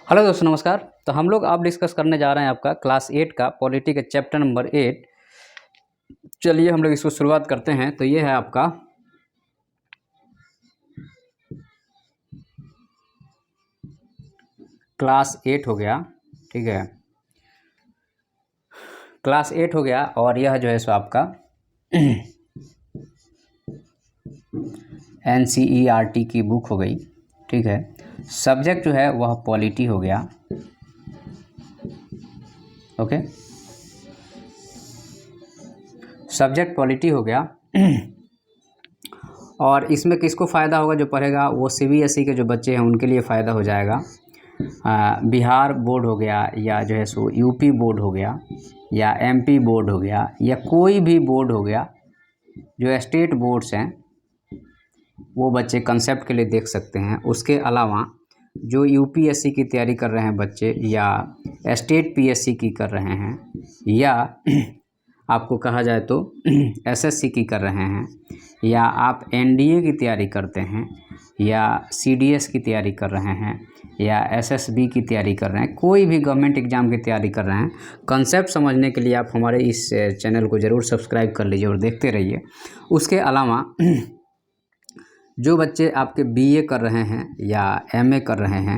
Hello दोस्तों, नमस्कार। तो हम लोग अब डिस्कस करने जा रहे हैं आपका क्लास 8 का पॉलिटी का चैप्टर नंबर 8। चलिए हम लोग इसको शुरुआत करते हैं। तो ये है आपका क्लास 8 हो गया, ठीक है। क्लास 8 हो गया और यह जो है सो आपका NCERT की बुक हो गई, ठीक है। सब्जेक्ट जो है वह पॉलिटी हो गया, ओके। सब्जेक्ट पॉलिटी हो गया और इसमें किसको फ़ायदा होगा? जो पढ़ेगा वो CBSE के जो बच्चे हैं उनके लिए फ़ायदा हो जाएगा। बिहार बोर्ड हो गया या जो है सो यूपी बोर्ड हो गया या MP बोर्ड हो गया या कोई भी बोर्ड हो गया, जो स्टेट बोर्ड्स हैं वो बच्चे कंसेप्ट के लिए देख सकते हैं। उसके अलावा जो UPSC की तैयारी कर रहे हैं बच्चे या स्टेट PSC की कर रहे हैं या आपको कहा जाए तो SSC की कर रहे हैं या आप NDA की तैयारी करते हैं या CDS की तैयारी कर रहे हैं या SSB की तैयारी कर रहे हैं, कोई भी गवर्नमेंट एग्ज़ाम की तैयारी कर रहे हैं, कंसेप्ट समझने के लिए आप हमारे इस चैनल को ज़रूर सब्सक्राइब कर लीजिए और देखते रहिए। उसके अलावा जो बच्चे आपके BA कर रहे हैं या MA कर रहे हैं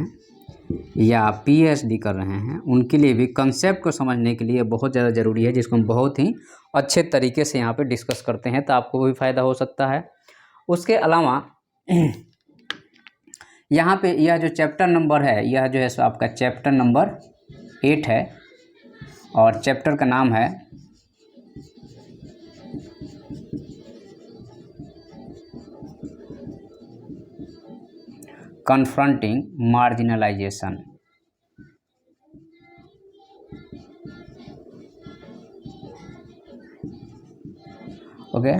या PhD कर रहे हैं, उनके लिए भी कंसेप्ट को समझने के लिए बहुत ज़्यादा ज़रूरी है, जिसको हम बहुत ही अच्छे तरीके से यहाँ पे डिस्कस करते हैं, तो आपको भी फ़ायदा हो सकता है। उसके अलावा यहाँ पे यह जो चैप्टर नंबर है, यह जो है सो आपका चैप्टर नंबर 8 है और चैप्टर का नाम है confronting marginalisation, okay.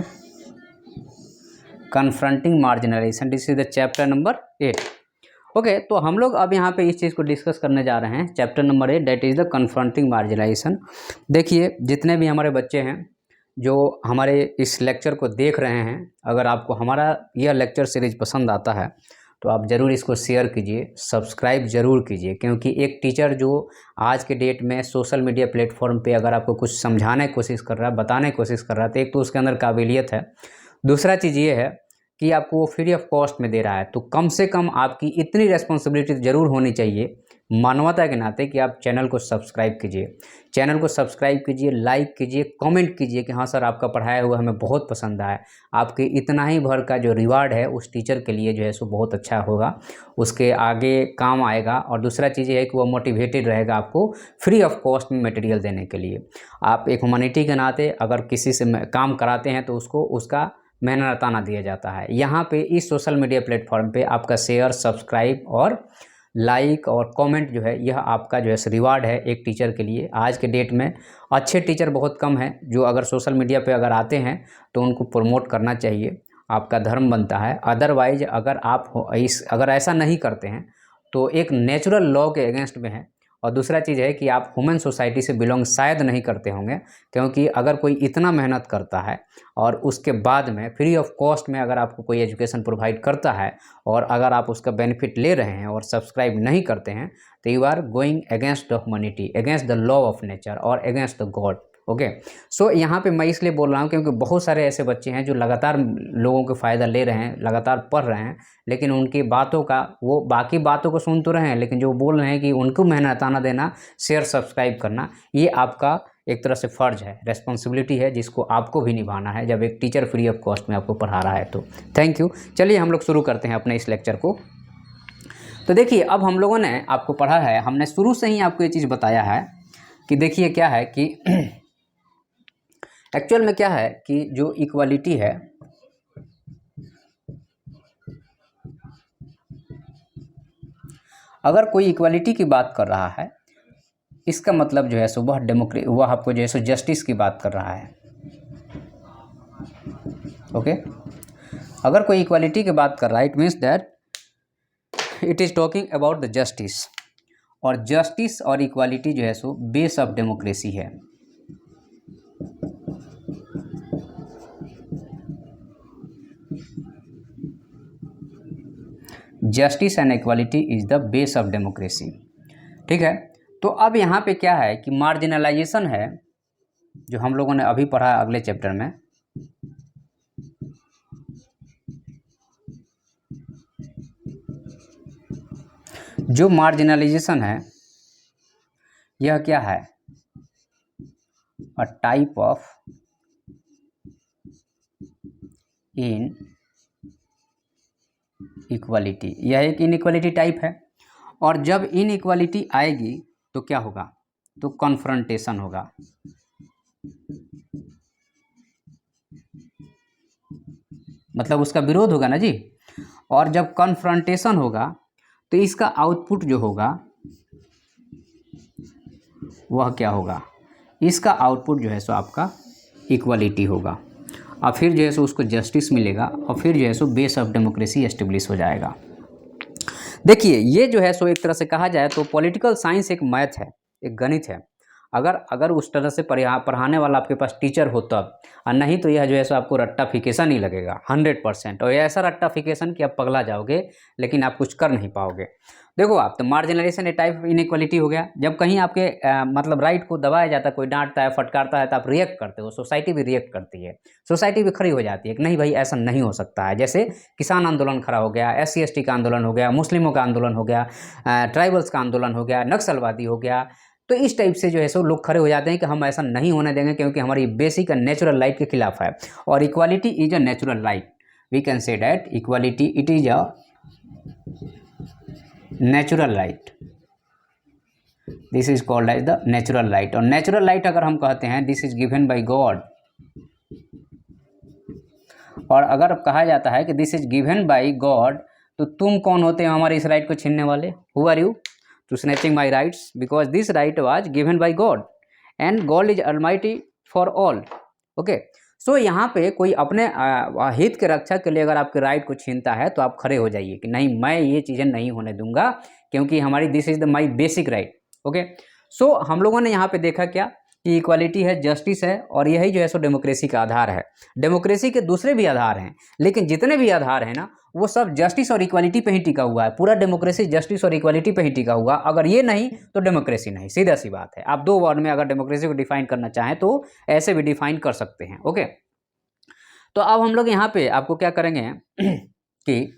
Confronting marginalisation, this is the chapter number 8, okay. तो हम लोग अब यहाँ पे इस चीज़ को डिस्कस करने जा रहे हैं, chapter number 8, that is the confronting marginalisation. देखिए, जितने भी हमारे बच्चे हैं जो हमारे इस लेक्चर को देख रहे हैं, अगर आपको हमारा यह लेक्चर सीरीज पसंद आता है तो आप ज़रूर इसको शेयर कीजिए, सब्सक्राइब ज़रूर कीजिए, क्योंकि एक टीचर जो आज के डेट में सोशल मीडिया प्लेटफॉर्म पे अगर आपको कुछ समझाने की कोशिश कर रहा है, बताने की कोशिश कर रहा है, तो एक तो उसके अंदर काबिलियत है। दूसरा चीज़ ये है कि आपको वो फ्री ऑफ कॉस्ट में दे रहा है, तो कम से कम आपकी इतनी रिस्पॉन्सिबिलिटी ज़रूर होनी चाहिए मानवता के नाते कि आप चैनल को सब्सक्राइब कीजिए, चैनल को सब्सक्राइब कीजिए, लाइक कीजिए, कमेंट कीजिए कि हाँ सर, आपका पढ़ाया हुआ हमें बहुत पसंद आया। आपके इतना ही भर का जो रिवार्ड है उस टीचर के लिए जो है सो बहुत अच्छा होगा, उसके आगे काम आएगा। और दूसरा चीज़ ये है कि वो मोटिवेटेड रहेगा आपको फ्री ऑफ कॉस्ट में मटेरियल देने के लिए। आप एक ह्यूमैनिटी के नाते अगर किसी से काम कराते हैं तो उसको उसका मेहनताना दिया जाता है। यहाँ पे इस सोशल मीडिया प्लेटफॉर्म पे आपका शेयर, सब्सक्राइब और लाइक और कमेंट जो है, यह आपका जो है रिवार्ड है एक टीचर के लिए। आज के डेट में अच्छे टीचर बहुत कम हैं, जो अगर सोशल मीडिया पे अगर आते हैं तो उनको प्रमोट करना चाहिए, आपका धर्म बनता है। अदरवाइज अगर ऐसा नहीं करते हैं तो एक नेचुरल लॉ के अगेंस्ट में है। और दूसरा चीज़ है कि आप ह्यूमन सोसाइटी से बिलोंग शायद नहीं करते होंगे, क्योंकि अगर कोई इतना मेहनत करता है और उसके बाद में फ्री ऑफ कॉस्ट में अगर आपको कोई एजुकेशन प्रोवाइड करता है और अगर आप उसका बेनिफिट ले रहे हैं और सब्सक्राइब नहीं करते हैं, तो you are going against the humanity, against the law of nature और against the God, okay. So यहाँ पे मैं इसलिए बोल रहा हूँ क्योंकि बहुत सारे ऐसे बच्चे हैं जो लगातार लोगों के फ़ायदा ले रहे हैं, लगातार पढ़ रहे हैं, लेकिन उनकी बातों का वो बाकी बातों को सुन तो रहे हैं, लेकिन जो बोल रहे हैं कि उनको मेहनताना देना, शेयर सब्सक्राइब करना, ये आपका एक तरह से फ़र्ज़ है, रेस्पॉन्सिबिलिटी है, जिसको आपको भी निभाना है जब एक टीचर फ्री ऑफ कॉस्ट में आपको पढ़ा रहा है। तो थैंक यू। चलिए हम लोग शुरू करते हैं अपने इस लेक्चर को। तो देखिए, अब हम लोगों ने आपको पढ़ा है, हमने शुरू से ही आपको ये चीज़ बताया है कि देखिए क्या है कि एक्चुअल में क्या है कि जो इक्वालिटी है, अगर कोई इक्वालिटी की बात कर रहा है, इसका मतलब जो है सो वह आपको जो है सो जस्टिस की बात कर रहा है, ओके। अगर कोई इक्वालिटी की बात कर रहा है, it means that it is talking about the justice. और जस्टिस और इक्वालिटी जो है सो बेस ऑफ डेमोक्रेसी है। Justice and equality is the base of democracy. ठीक है। तो अब यहाँ पे क्या है कि मार्जिनलाइजेशन है जो हम लोगों ने अभी पढ़ा अगले चैप्टर में। जो मार्जिनलाइजेशन है यह क्या है, a type of in equality, यह एक इनइक्वालिटी टाइप है। और जब इनइक्वालिटी आएगी तो क्या होगा, तो कॉन्फ्रंटेशन होगा। मतलब उसका विरोध होगा ना जी। और जब कॉन्फ्रंटेशन होगा तो इसका आउटपुट जो होगा वह क्या होगा, इसका आउटपुट जो है सो आपका इक्वालिटी होगा। और फिर जो है सो उसको जस्टिस मिलेगा और फिर जो है so base of democracy establish हो जाएगा। देखिए ये जो है सो एक तरह से कहा जाए तो पॉलिटिकल साइंस एक मैथ है, एक गणित है। अगर उस तरह से पढ़ाने वाला आपके पास टीचर हो तब, और नहीं तो यह जो है सो आपको रट्टाफिकेशन ही लगेगा 100%। और ऐसा रट्टाफिकेशन कि आप पगला जाओगे लेकिन आप कुछ कर नहीं पाओगे। देखो आप तो मार्जिनलाइजेशन ए टाइप इनइक्वालिटी हो गया। जब कहीं आपके मतलब राइट को दबाया जाता है, कोई डांटता है फटकारता है तो आप रिएक्ट करते हो, सोसाइटी भी रिएक्ट करती है, सोसाइटी भी खड़ी हो जाती है कि नहीं भाई ऐसा नहीं हो सकता है। जैसे किसान आंदोलन खड़ा हो गया, SC ST का आंदोलन हो गया, मुस्लिमों का आंदोलन हो गया, ट्राइबल्स का आंदोलन हो गया, नक्सलवादी हो गया। तो इस टाइप से जो है सो लोग खड़े हो जाते हैं कि हम ऐसा नहीं होने देंगे क्योंकि हमारी बेसिक नेचुरल राइट के खिलाफ है। और equality is a natural right, we can say that equality it is a natural right, this is called as the natural right. और नेचुरल राइट अगर हम कहते हैं this is given by God, और अगर कहा जाता है कि this is given by God, तो तुम कौन होते हो हमारे इस राइट को छीनने वाले, who are you to snatching my rights, because this right was given by God and God is almighty for all. Okay, so यहाँ पे कोई अपने हित के रक्षा के लिए अगर आपके राइट को छीनता है तो आप खड़े हो जाइए कि नहीं मैं ये चीज़ें नहीं होने दूंगा क्योंकि हमारी this is the my basic right. Okay, so हम लोगों ने यहाँ पे देखा क्या कि इक्वालिटी है, जस्टिस है, और यही जो है सो डेमोक्रेसी का आधार है। डेमोक्रेसी के दूसरे भी आधार हैं लेकिन जितने भी आधार हैं ना वो सब जस्टिस और इक्वालिटी पे ही टिका हुआ है। पूरा डेमोक्रेसी जस्टिस और इक्वालिटी पे ही टिका हुआ। अगर ये नहीं तो डेमोक्रेसी नहीं, सीधा सी बात है। आप 2 वर्ड में अगर डेमोक्रेसी को डिफाइन करना चाहें तो ऐसे भी डिफाइन कर सकते हैं। ओके, तो अब हम लोग यहाँ पे आपको क्या करेंगे कि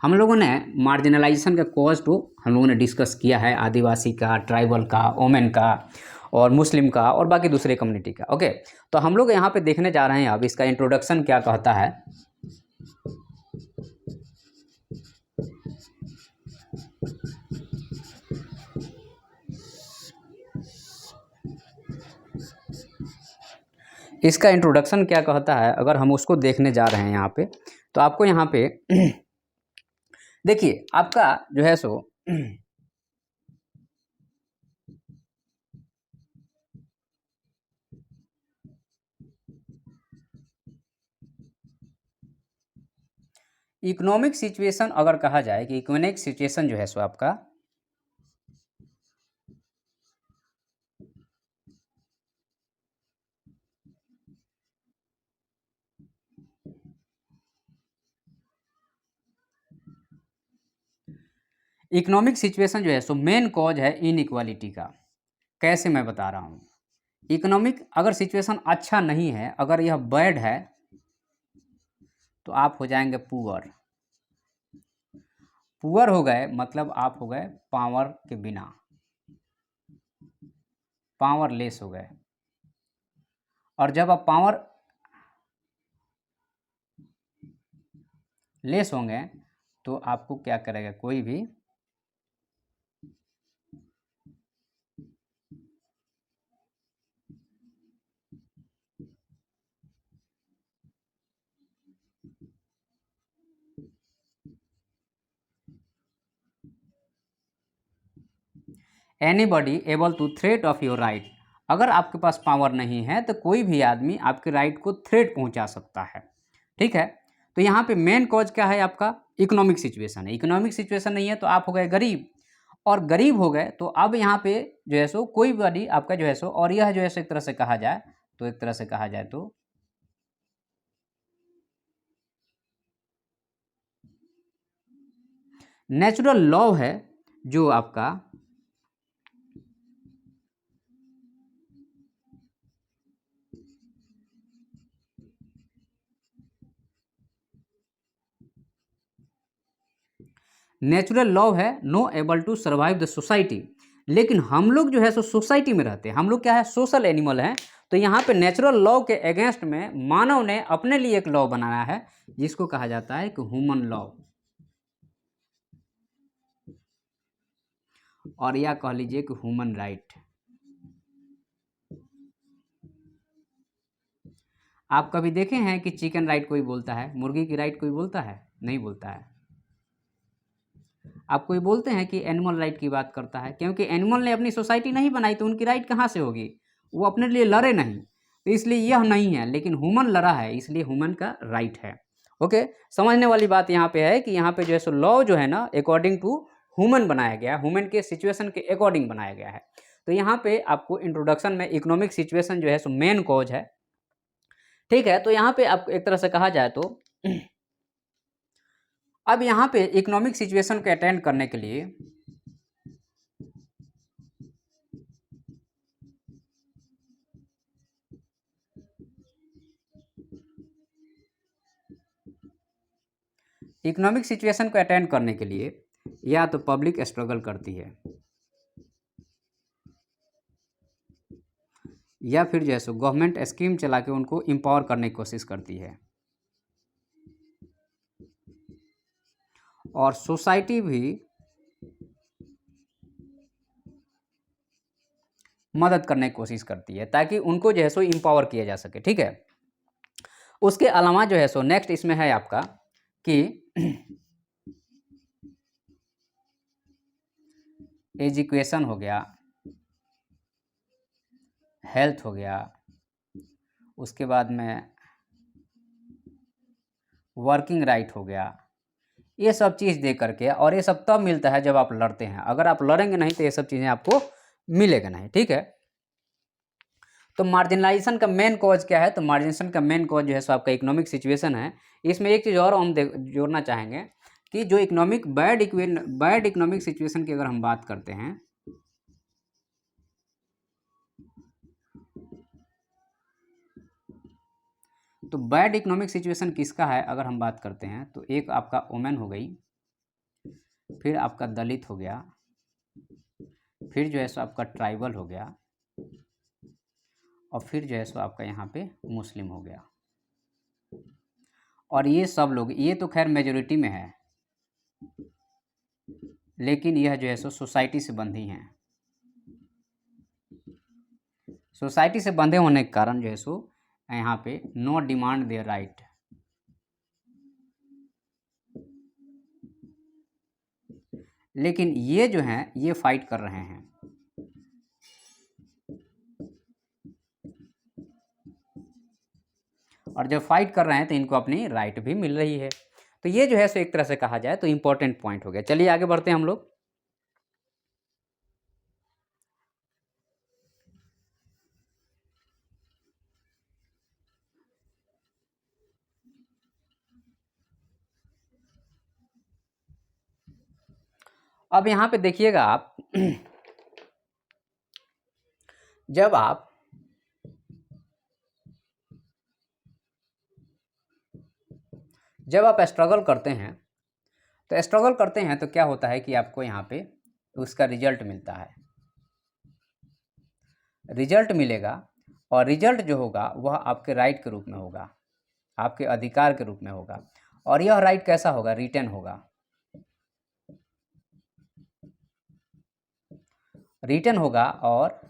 हम लोगों ने मार्जिनलाइजेशन का कॉज तो हम लोगों ने डिस्कस किया है, आदिवासी का, ट्राइबल का, ओमेन का और मुस्लिम का और बाकी दूसरे कम्युनिटी का। ओके, तो हम लोग यहाँ पे देखने जा रहे हैं अब इसका इंट्रोडक्शन क्या कहता है। इसका इंट्रोडक्शन क्या कहता है अगर हम उसको देखने जा रहे हैं यहाँ पे, तो आपको यहाँ पे देखिए आपका जो है सो इकोनॉमिक सिचुएशन अगर कहा जाए कि इकोनॉमिक सिचुएशन जो है सो आपका इकोनॉमिक सिचुएशन जो है सो मेन कॉज है इनइक्वालिटी का। कैसे मैं बता रहा हूँ, इकोनॉमिक अगर सिचुएशन अच्छा नहीं है, अगर यह बैड है तो आप हो जाएंगे पुअर। पुअर हो गए मतलब आप हो गए पावर के बिना, पावरलेस हो गए। और जब आप पावर लेस होंगे तो आपको क्या करेगा, कोई भी anybody able to threat of your right. अगर आपके पास पावर नहीं है तो कोई भी आदमी आपके राइट को थ्रेट पहुंचा सकता है। ठीक है, तो यहाँ पे मेन कॉज क्या है, आपका इकोनॉमिक सिचुएशन है। इकोनॉमिक सिचुएशन नहीं है तो आप हो गए गरीब, और गरीब हो गए तो अब यहाँ पे जो है सो कोई बॉडी आपका जो है सो, और यह जो है सो एक तरह से कहा जाए तो नेचुरल लॉ है जो आपका नेचुरल लॉ है no able to survive the society, लेकिन हम लोग जो है सो सोसाइटी में रहते हैं, हम लोग क्या है सोशल एनिमल हैं। तो यहाँ पे नेचुरल लॉ के अगेंस्ट में मानव ने अपने लिए एक लॉ बनाया है जिसको कहा जाता है कि ह्यूमन लॉ, और या कह लीजिए कि ह्यूमन राइट। आप कभी देखे हैं कि चिकन राइट कोई बोलता है, मुर्गी की राइट कोई बोलता है? नहीं बोलता है। आप कोई बोलते हैं कि एनिमल राइट की बात करता है, क्योंकि एनिमल ने अपनी सोसाइटी नहीं बनाई तो उनकी राइट कहाँ से होगी, वो अपने लिए लड़े नहीं, तो इसलिए यह नहीं है, लेकिन ह्यूमन लड़ा है इसलिए ह्यूमन का राइट है। ओके, समझने वाली बात यहाँ पे है कि यहाँ पे जो है सो लॉ जो है ना अकॉर्डिंग टू ह्यूमन बनाया गया, ह्यूमन के सिचुएशन के अकॉर्डिंग बनाया गया है। तो यहाँ पे आपको इंट्रोडक्शन में इकोनॉमिक सिचुएशन जो है सो मेन कॉज है, ठीक है। तो यहाँ पे आप एक तरह से कहा जाए तो अब यहाँ पे इकोनॉमिक सिचुएशन को अटेंड करने के लिए इकोनॉमिक सिचुएशन को अटेंड करने के लिए या तो पब्लिक स्ट्रगल करती है या फिर जो है सो गवर्नमेंट स्कीम चला के उनको एम्पावर करने की कोशिश करती है, और सोसाइटी भी मदद करने की कोशिश करती है ताकि उनको जो है सो एम्पावर किया जा सके, ठीक है। उसके अलावा जो है सो नेक्स्ट इसमें है आपका कि एजुकेशन हो गया, हेल्थ हो गया, उसके बाद में वर्किंग राइट हो गया, ये सब चीज़ दे करके, और ये सब तब मिलता है जब आप लड़ते हैं, अगर आप लड़ेंगे नहीं तो ये सब चीज़ें आपको मिलेगा नहीं, ठीक है। तो मार्जिनलाइजेशन का मेन कॉज क्या है, तो मार्जिनेशन का मेन कॉज जो है सो आपका इकोनॉमिक सिचुएशन है। इसमें एक चीज़ और हम जोड़ना चाहेंगे कि जो इकोनॉमिक बैड इकोनॉमिक सिचुएशन की अगर हम बात करते हैं तो बैड इकोनॉमिक सिचुएशन किसका है अगर हम बात करते हैं तो एक आपका वुमेन हो गई, फिर आपका दलित हो गया, फिर जो है सो आपका ट्राइबल हो गया, और फिर जो है सो आपका यहाँ पे मुस्लिम हो गया। और ये सब लोग, ये तो खैर मेजोरिटी में है, लेकिन यह जो है सो सोसाइटी से बंधी हैं। सोसाइटी से बंधे होने के कारण जो है सो यहाँ पे नो डिमांड देयर राइट, लेकिन ये जो हैं ये फाइट कर रहे हैं। और जब फाइट कर रहे हैं तो इनको अपनी राइट भी मिल रही है। तो ये जो है सो एक तरह से कहा जाए तो इम्पोर्टेंट पॉइंट हो गया। चलिए आगे बढ़ते हैं हम लोग। अब यहाँ पे देखिएगा आप जब आप स्ट्रगल करते हैं तो क्या होता है कि आपको यहाँ पे उसका रिजल्ट मिलता है, रिजल्ट मिलेगा, और रिजल्ट जो होगा वह आपके राइट के रूप में होगा, आपके अधिकार के रूप में होगा। और यह राइट कैसा होगा, रिटन होगा, रिटन होगा। और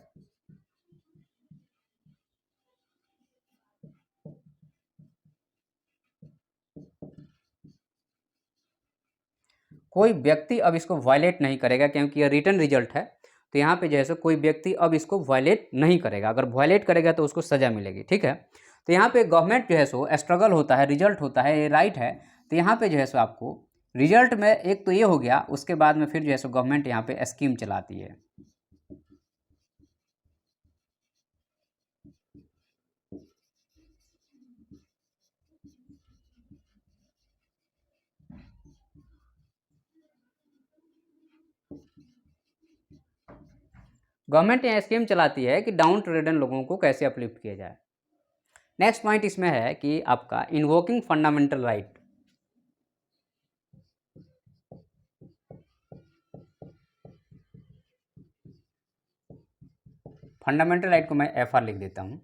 कोई व्यक्ति अब इसको वायलेट नहीं करेगा क्योंकि यह रिटन रिजल्ट है। तो यहाँ पे जो है सो कोई व्यक्ति अब इसको वायलेट नहीं करेगा, अगर वायलेट करेगा तो उसको सज़ा मिलेगी, ठीक है। तो यहाँ पे गवर्नमेंट जो है सो स्ट्रगल होता है, रिजल्ट होता है, ये राइट है। तो यहाँ पे जो है सो आपको रिजल्ट में एक तो ये हो गया, उसके बाद में फिर जो है सो गवर्नमेंट यहाँ पे स्कीम चलाती है। गवर्नमेंट यह स्कीम चलाती है कि डाउन ट्रेडन लोगों को कैसे अपलिफ्ट किया जाए। नेक्स्ट पॉइंट इसमें है कि आपका invoking fundamental right. Fundamental right को मैं FR लिख देता हूं।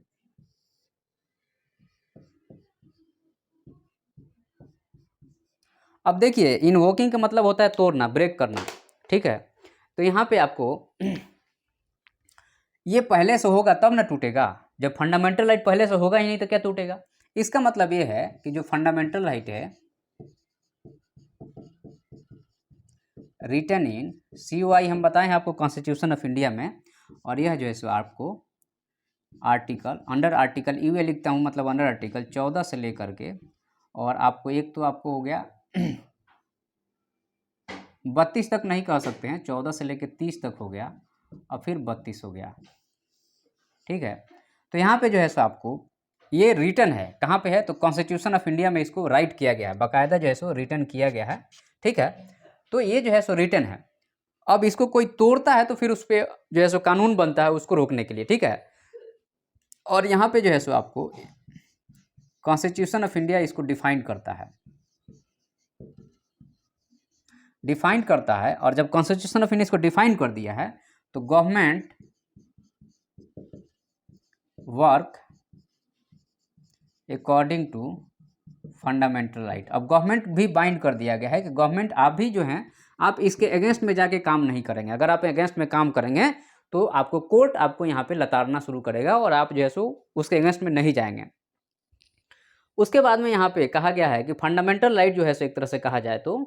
अब देखिए, इन्वोकिंग का मतलब होता है तोड़ना, ब्रेक करना, ठीक है। तो यहाँ पे आपको ये पहले से होगा तब ना टूटेगा। जब फंडामेंटल राइट पहले से होगा ही नहीं तो क्या टूटेगा। इसका मतलब ये है कि जो फंडामेंटल राइट है रिटन इन COI, हम बताए हैं आपको कॉन्स्टिट्यूशन ऑफ इंडिया में, और यह जो है सो आपको आर्टिकल, अंडर आर्टिकल यूए लिखता हूँ, मतलब अंडर आर्टिकल 14 से लेकर के, और आपको एक तो आपको हो गया 32 तक नहीं कह सकते हैं, 14 से लेकर 30 तक हो गया, और फिर 32 हो गया, ठीक है। तो यहाँ पे जो है सो आपको ये रिटन है, कहाँ पे है तो कॉन्स्टिट्यूशन ऑफ इंडिया में इसको राइट किया गया है, बाकायदा जो है सो रिटन किया गया है, ठीक है। तो ये जो है सो रिटन है। अब इसको कोई तोड़ता है तो फिर उस पर जो है सो कानून बनता है उसको रोकने के लिए, ठीक है। और यहाँ पे जो है सो आपको कॉन्स्टिट्यूशन ऑफ इंडिया इसको डिफाइन करता है, डिफाइन करता है। और जब कॉन्स्टिट्यूशन ऑफ इंडिया इसको डिफाइन कर दिया है तो government work according to fundamental right. अब गवर्नमेंट भी बाइंड कर दिया गया है कि गवर्नमेंट आप भी जो हैं आप इसके अगेंस्ट में जाके काम नहीं करेंगे। अगर आप अगेंस्ट में काम करेंगे तो आपको कोर्ट आपको यहाँ पे लताड़ना शुरू करेगा और आप जो है सो उसके अगेंस्ट में नहीं जाएंगे। उसके बाद में यहाँ पे कहा गया है कि फंडामेंटल राइट जो है सो एक तरह से कहा जाए तो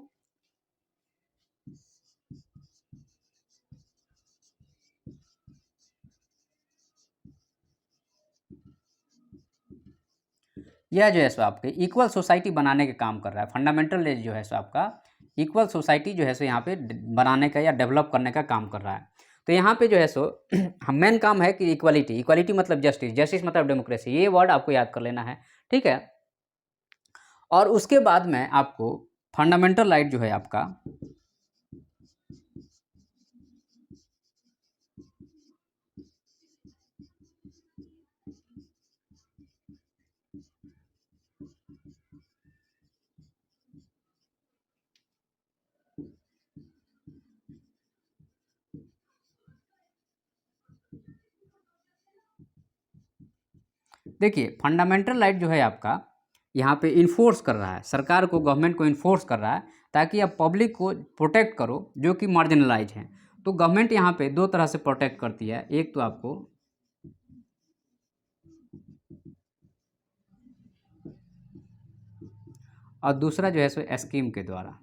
यह जो है सो आपके इक्वल सोसाइटी बनाने का काम कर रहा है। फंडामेंटल राइट जो है सो आपका इक्वल सोसाइटी जो है सो यहाँ पे बनाने का या डेवलप करने का काम कर रहा है। तो यहाँ पे जो है सो हम मेन काम है कि इक्वालिटी, इक्वालिटी मतलब जस्टिस, जस्टिस मतलब डेमोक्रेसी, ये वर्ड आपको याद कर लेना है, ठीक है। और उसके बाद में आपको फंडामेंटल राइट जो है आपका देखिए, फंडामेंटल राइट जो है आपका यहाँ पे इन्फोर्स कर रहा है, सरकार को, गवर्नमेंट को इन्फोर्स कर रहा है ताकि आप पब्लिक को प्रोटेक्ट करो जो कि मार्जिनलाइज हैं। तो गवर्नमेंट यहाँ पे दो तरह से प्रोटेक्ट करती है, एक तो आपको और दूसरा जो है सो स्कीम के द्वारा,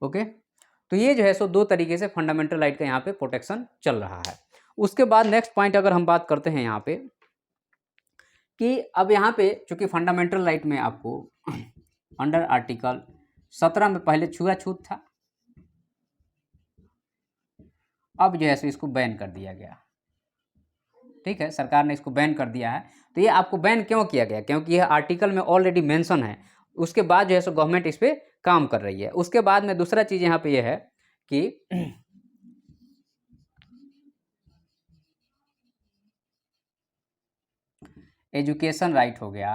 ओके। तो ये जो है सो दो तरीके से फंडामेंटल राइट का यहाँ पे प्रोटेक्शन चल रहा है। उसके बाद नेक्स्ट पॉइंट अगर हम बात करते हैं यहाँ पे कि अब यहाँ पे चूंकि फंडामेंटल राइट में आपको अंडर आर्टिकल 17 में पहले छुआछूत था, अब जो है सो इसको बैन कर दिया गया, ठीक है, सरकार ने इसको बैन कर दिया है। तो ये आपको बैन क्यों किया गया, क्योंकि यह आर्टिकल में ऑलरेडी मेंशन है। उसके बाद जो है सो गवर्नमेंट इस पर काम कर रही है। उसके बाद में दूसरा चीज़ यहाँ पे यह है कि एजुकेशन राइट हो गया,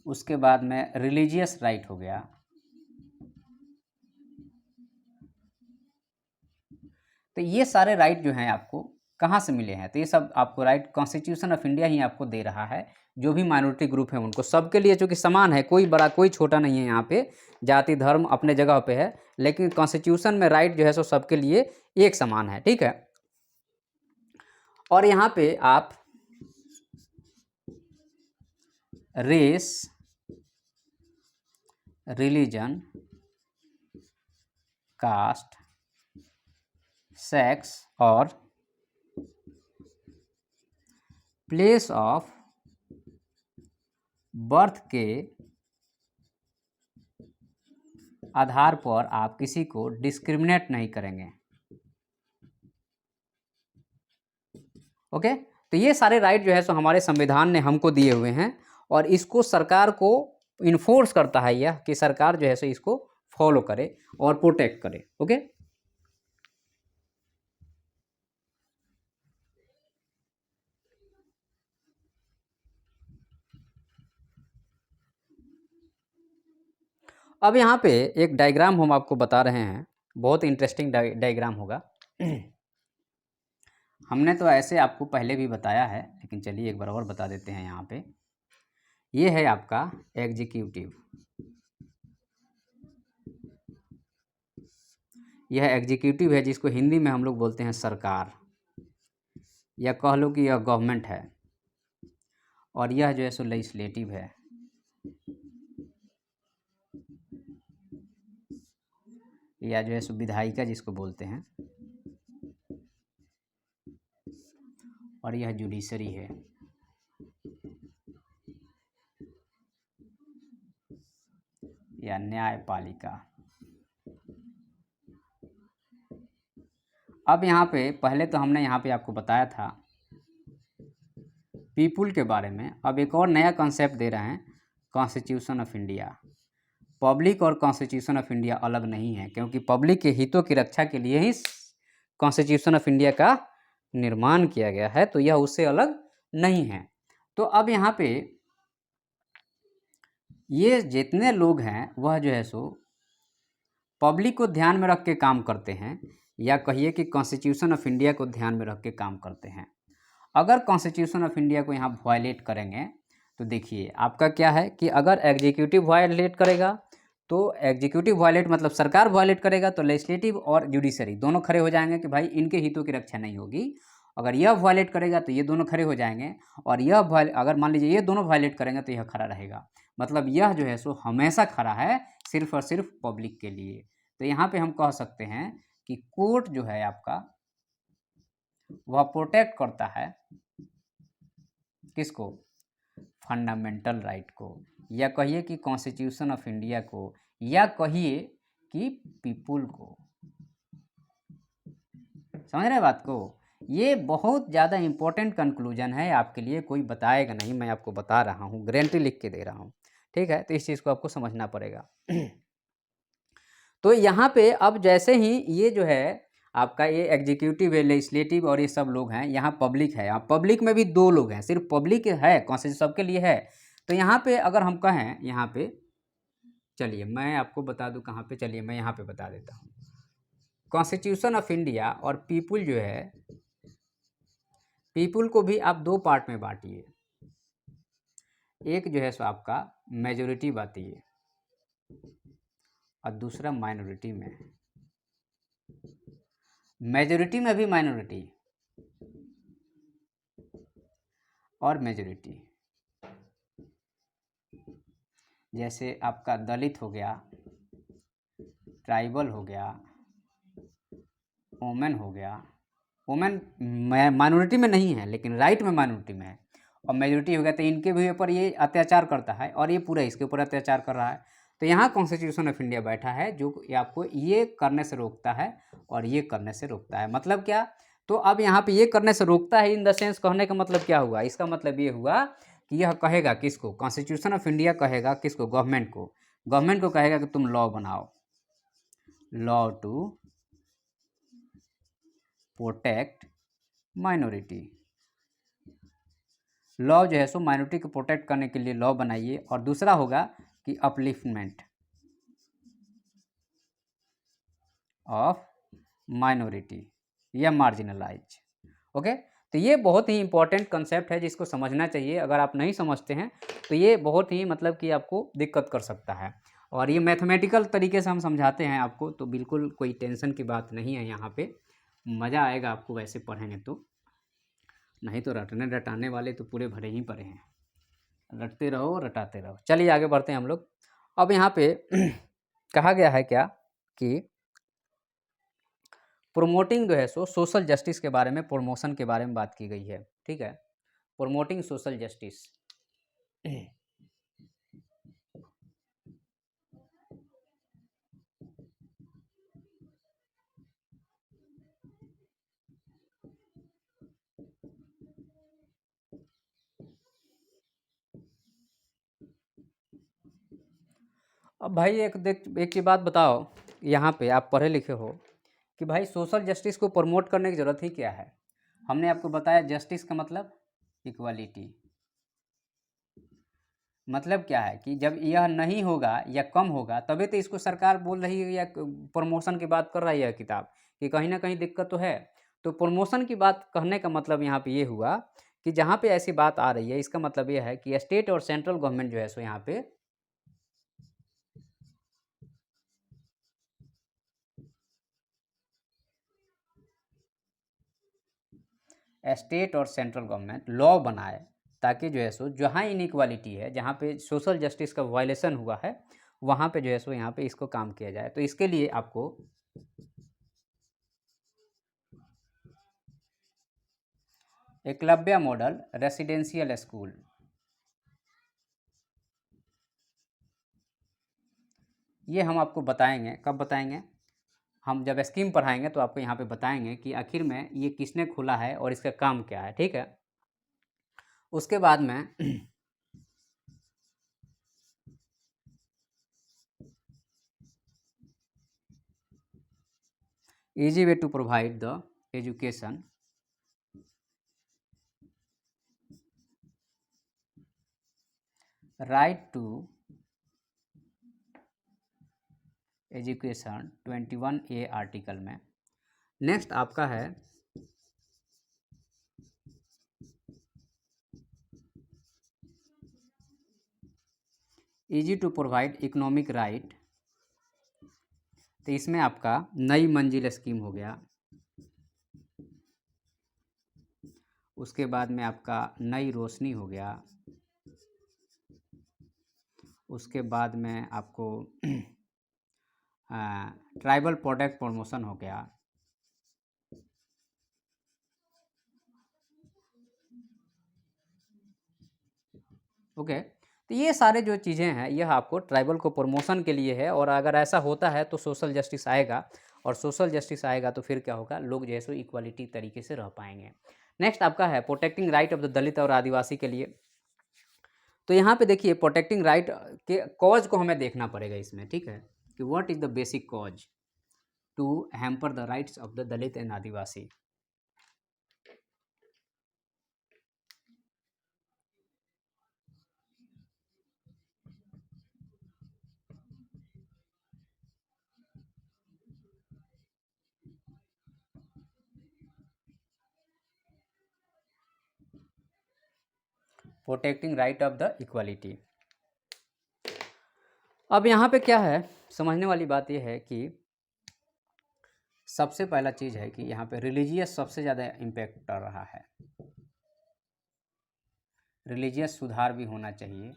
उसके बाद में रिलीजियस राइट हो गया, तो ये सारे राइट जो हैं आपको कहाँ से मिले हैं, तो ये सब आपको राइट कॉन्स्टिट्यूशन ऑफ इंडिया ही आपको दे रहा है। जो भी माइनॉरिटी ग्रुप है उनको सबके लिए, जो कि समान है, कोई बड़ा कोई छोटा नहीं है, यहाँ पे जाति धर्म अपने जगह पे है, लेकिन कॉन्स्टिट्यूशन में राइट जो है सो सबके लिए एक समान है, ठीक है। और यहाँ पे आप रेस, रिलीजन, कास्ट, सेक्स और प्लेस ऑफ बर्थ के आधार पर आप किसी को डिस्क्रिमिनेट नहीं करेंगे, ओके। तो ये सारे राइट जो है सो हमारे संविधान ने हमको दिए हुए हैं और इसको सरकार को इन्फोर्स करता है यह कि सरकार जो है सो इसको फॉलो करे और प्रोटेक्ट करे, ओके। अब यहाँ पे एक डायग्राम हम आपको बता रहे हैं, बहुत इंटरेस्टिंग डायग्राम होगा। हमने तो ऐसे आपको पहले भी बताया है, लेकिन चलिए एक बार और बता देते हैं। यहाँ पे ये है आपका एग्जीक्यूटिव, यह एग्जीक्यूटिव है जिसको हिंदी में हम लोग बोलते हैं सरकार, या कह लो कि यह गवर्नमेंट है। और यह जो है सो लेजिस्लेटिव है, या जो है सो विधायिका जिसको बोलते हैं। और यह जुडिशरी है, या न्यायपालिका। अब यहाँ पे पहले तो हमने यहाँ पे आपको बताया था पीपुल के बारे में। अब एक और नया कॉन्सेप्ट दे रहे हैं, कॉन्स्टिट्यूशन ऑफ इंडिया। पब्लिक और कॉन्स्टिट्यूशन ऑफ इंडिया अलग नहीं है, क्योंकि पब्लिक के हितों की रक्षा के लिए ही कॉन्स्टिट्यूशन ऑफ इंडिया का निर्माण किया गया है, तो यह उससे अलग नहीं है। तो अब यहाँ पे ये जितने लोग हैं वह जो है सो पब्लिक को ध्यान में रख के काम करते हैं, या कहिए कि कॉन्स्टिट्यूशन ऑफ इंडिया को ध्यान में रख के काम करते हैं। अगर कॉन्स्टिट्यूशन ऑफ इंडिया को यहाँ वायलेट करेंगे तो देखिए आपका क्या है कि अगर एग्जीक्यूटिव वायलेट करेगा तो एग्जीक्यूटिव वायलेट मतलब सरकार वायलेट करेगा, तो लेजिस्लेटिव और जुडिशरी दोनों खड़े हो जाएंगे कि भाई इनके हितों की रक्षा नहीं होगी। अगर यह वायलेट करेगा तो ये दोनों खड़े हो जाएंगे, और यह अगर मान लीजिए ये दोनों वायलेट करेंगे तो यह खड़ा रहेगा। मतलब यह जो है सो हमेशा खड़ा है सिर्फ और सिर्फ पब्लिक के लिए। तो यहाँ पे हम कह सकते हैं कि कोर्ट जो है आपका वह प्रोटेक्ट करता है किसको, फंडामेंटल राइट को, या कहिए कि कॉन्स्टिट्यूशन ऑफ इंडिया को, या कहिए कि पीपुल को। समझ रहे बात को? ये बहुत ज़्यादा इम्पोर्टेंट कंक्लूजन है आपके लिए, कोई बताएगा नहीं, मैं आपको बता रहा हूँ, गारंटी लिख के दे रहा हूँ। ठीक है, तो इस चीज़ को आपको समझना पड़ेगा। तो यहाँ पे अब जैसे ही ये जो है आपका ये एग्जीक्यूटिव है, लेजिस्लेटिव और ये सब लोग हैं, यहाँ पब्लिक है। यहाँ पब्लिक में भी दो लोग हैं, सिर्फ पब्लिक है, कॉन्स्टिट्यूशन सबके लिए है। तो यहाँ पे अगर हम कहें, यहाँ पे चलिए मैं आपको बता दूँ कहाँ पे, चलिए मैं यहाँ पे बता देता हूँ। कॉन्स्टिट्यूशन ऑफ इंडिया और पीपुल जो है, पीपुल को भी आप दो पार्ट में बांटिए। एक जो है सो आपका मेजोरिटी बाती है और दूसरा माइनॉरिटी में। मेजोरिटी में भी माइनॉरिटी और मेजोरिटी, जैसे आपका दलित हो गया, ट्राइबल हो गया, वोमेन हो गया। वोमेन माइनॉरिटी में नहीं है लेकिन राइट में माइनॉरिटी में है, और मेजोरिटी हो गया। तो इनके भी ऊपर ये अत्याचार करता है और ये पूरा इसके ऊपर अत्याचार कर रहा है। तो यहाँ कॉन्स्टिट्यूशन ऑफ इंडिया बैठा है जो आपको ये करने से रोकता है और ये करने से रोकता है। मतलब क्या? तो अब यहाँ पे ये करने से रोकता है इन द सेंस, कहने का मतलब क्या हुआ? इसका मतलब ये हुआ कि यह कहेगा किसको, कॉन्स्टिट्यूशन ऑफ इंडिया कहेगा किसको, गवर्नमेंट को। गवर्नमेंट को कहेगा कि तुम लॉ बनाओ, law to protect minority. Law जो है सो माइनॉरिटी को प्रोटेक्ट करने के लिए लॉ बनाइए। और दूसरा होगा कि अपलिफ्टमेंट ऑफ माइनॉरिटी या मार्जिनलाइज। ओके, तो ये बहुत ही इंपॉर्टेंट कंसेप्ट है जिसको समझना चाहिए। अगर आप नहीं समझते हैं तो ये बहुत ही मतलब कि आपको दिक्कत कर सकता है। और ये मैथमेटिकल तरीके से हम समझाते हैं आपको, तो बिल्कुल कोई टेंशन की बात नहीं है। यहाँ पे मज़ा आएगा आपको वैसे पढ़ेंगे तो, नहीं तो रटने रटाने वाले तो पूरे भरे ही पड़े हैं, रटते रहो रटाते रहो। चलिए आगे बढ़ते हैं हम लोग। अब यहाँ पे कहा गया है क्या कि प्रोमोटिंग जो है सो सोशल जस्टिस के बारे में, प्रमोशन के बारे में बात की गई है। ठीक है, प्रोमोटिंग सोशल जस्टिस। अब भाई एक की बात बताओ, यहाँ पे आप पढ़े लिखे हो कि भाई सोशल जस्टिस को प्रमोट करने की ज़रूरत ही क्या है? हमने आपको बताया जस्टिस का मतलब इक्वालिटी, मतलब क्या है कि जब यह नहीं होगा या कम होगा तभी तो इसको सरकार बोल रही है या प्रमोशन की बात कर रही है किताब कि कहीं ना कहीं दिक्कत तो है। तो प्रमोशन की बात कहने का मतलब यहाँ पे ये हुआ कि जहाँ पे ऐसी बात आ रही है इसका मतलब ये है कि स्टेट और सेंट्रल गवर्नमेंट जो है सो यहाँ पे स्टेट और सेंट्रल गवर्नमेंट लॉ बनाए ताकि जो है सो जहाँ इनइक्वालिटी है, जहाँ पे सोशल जस्टिस का वायलेशन हुआ है, वहाँ पे जो है सो यहाँ पे इसको काम किया जाए। तो इसके लिए आपको एकलव्य मॉडल रेसिडेंशियल स्कूल, ये हम आपको बताएंगे। कब बताएंगे? हम जब स्कीम पढ़ाएंगे तो आपको यहाँ पे बताएंगे कि आखिर में ये किसने खोला है और इसका काम क्या है, ठीक है। उसके बाद में easy way to provide the education right to education 21A article में। नेक्स्ट आपका है easy to provide economic right, तो इसमें आपका नई मंजिल स्कीम हो गया। उसके बाद में आपका नई रोशनी हो गया। उसके बाद में आपको ट्राइबल प्रोडक्ट प्रमोशन हो गया। ओके, तो ये सारे जो चीज़ें हैं यह आपको ट्राइबल को प्रमोशन के लिए है, और अगर ऐसा होता है तो सोशल जस्टिस आएगा, और सोशल जस्टिस आएगा तो फिर क्या होगा, लोग जो है सो इक्वालिटी तरीके से रह पाएंगे। नेक्स्ट आपका है प्रोटेक्टिंग राइट ऑफ द दलित और आदिवासी के लिए। तो यहाँ पे देखिए प्रोटेक्टिंग राइट के कॉज को हमें देखना पड़ेगा इसमें, ठीक है, कि what is the basic cause to hamper the rights of the Dalit and Adivasi. Protecting right of the equality. अब यहाँ पे क्या है, समझने वाली बात यह है कि सबसे पहला चीज़ है कि यहाँ पे रिलीजियस सबसे ज़्यादा इम्पैक्ट कर रहा है। रिलीजियस सुधार भी होना चाहिए।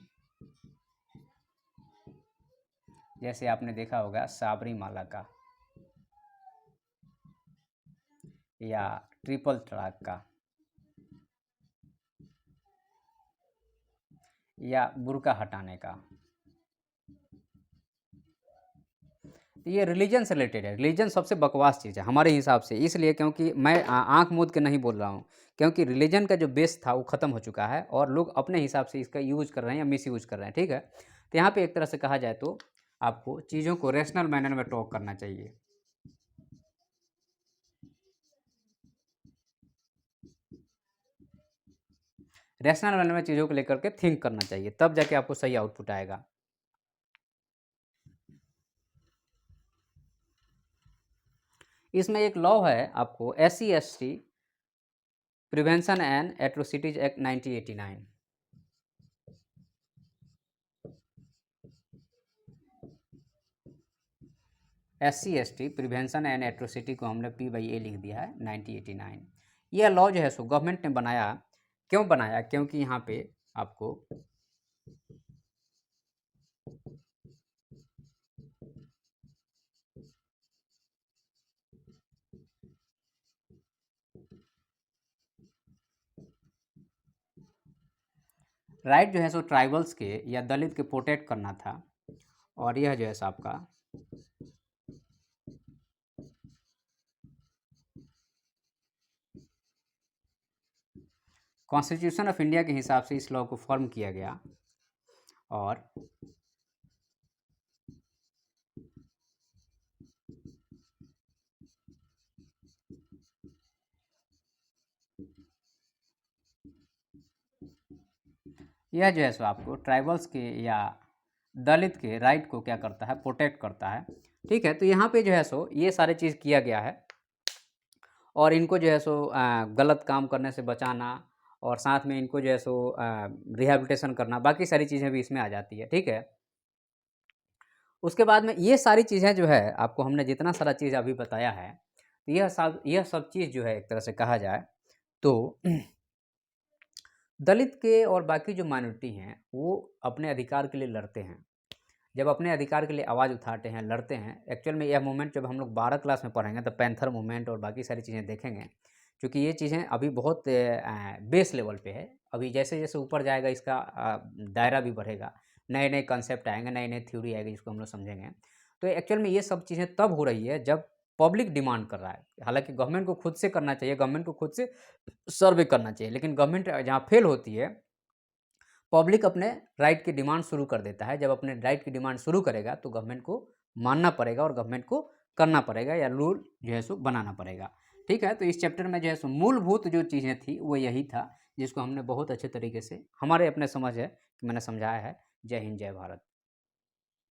जैसे आपने देखा होगा साबरीमाला का या ट्रिपल तलाक का या बुर्का हटाने का, तो ये रिलीजन से रिलेटेड है। रिलीजन सबसे बकवास चीज़ है हमारे हिसाब से, इसलिए क्योंकि मैं आंख मूंद के नहीं बोल रहा हूँ, क्योंकि रिलीजन का जो बेस था वो ख़त्म हो चुका है और लोग अपने हिसाब से इसका यूज कर रहे हैं या मिस यूज कर रहे हैं, ठीक है। तो यहाँ पे एक तरह से कहा जाए तो आपको चीज़ों को रेशनल मैनर में टॉक करना चाहिए। रैशनल मैनर में चीज़ों को लेकर के थिंक करना चाहिए, तब जाके आपको सही आउटपुट आएगा। इसमें एक लॉ है आपको SC/ST prevention and atrocities act 1989। SC/ST prevention and atrocity को हमने P/A लिख दिया है 1989। यह लॉ जो है सो गवर्नमेंट ने बनाया। क्यों बनाया? क्योंकि यहाँ पे आपको राइट जो है सो ट्राइबल्स के या दलित के प्रोटेक्ट करना था, और यह जो है सो आपका कॉन्स्टिट्यूशन ऑफ इंडिया के हिसाब से इस लॉ को फॉर्म किया गया। और यह जो है सो आपको ट्राइबल्स के या दलित के राइट को क्या करता है, प्रोटेक्ट करता है। ठीक है, तो यहाँ पे जो है सो ये सारे चीज़ किया गया है और इनको जो है सो गलत काम करने से बचाना और साथ में इनको जो है सो रिहैबिलिटेशन करना, बाकी सारी चीज़ें भी इसमें आ जाती है। ठीक है, उसके बाद में ये सारी चीज़ें जो है आपको हमने जितना सारा चीज़ अभी बताया है, तो यह सब चीज़ जो है एक तरह से कहा जाए तो दलित के और बाकी जो माइनॉरिटी हैं वो अपने अधिकार के लिए लड़ते हैं। जब अपने अधिकार के लिए आवाज़ उठाते हैं, लड़ते हैं, एक्चुअल में यह मूवमेंट जब हम लोग 12 क्लास में पढ़ेंगे तो पैंथर मूवमेंट और बाकी सारी चीज़ें देखेंगे, क्योंकि ये चीज़ें अभी बहुत बेस लेवल पे है। अभी जैसे-जैसे ऊपर जाएगा इसका दायरा भी बढ़ेगा, नए-नए कॉन्सेप्ट आएँगे, नई-नई थ्योरी आएगी जिसको हम लोग समझेंगे। तो एक्चुअल में ये सब चीज़ें तब हो रही है जब पब्लिक डिमांड कर रहा है। हालाँकि गवर्नमेंट को खुद से करना चाहिए, गवर्नमेंट को खुद से सर्वे करना चाहिए, लेकिन गवर्नमेंट जहाँ फेल होती है, पब्लिक अपने राइट की डिमांड शुरू कर देता है। जब अपने राइट की डिमांड शुरू करेगा तो गवर्नमेंट को मानना पड़ेगा और गवर्नमेंट को करना पड़ेगा या रूल जो है सो बनाना पड़ेगा। ठीक है, तो इस चैप्टर में जो है सो मूलभूत जो चीज़ें थी वो यही था, जिसको हमने बहुत अच्छे तरीके से हमारे अपने समझ है कि मैंने समझाया है। जय हिंद, जय भारत।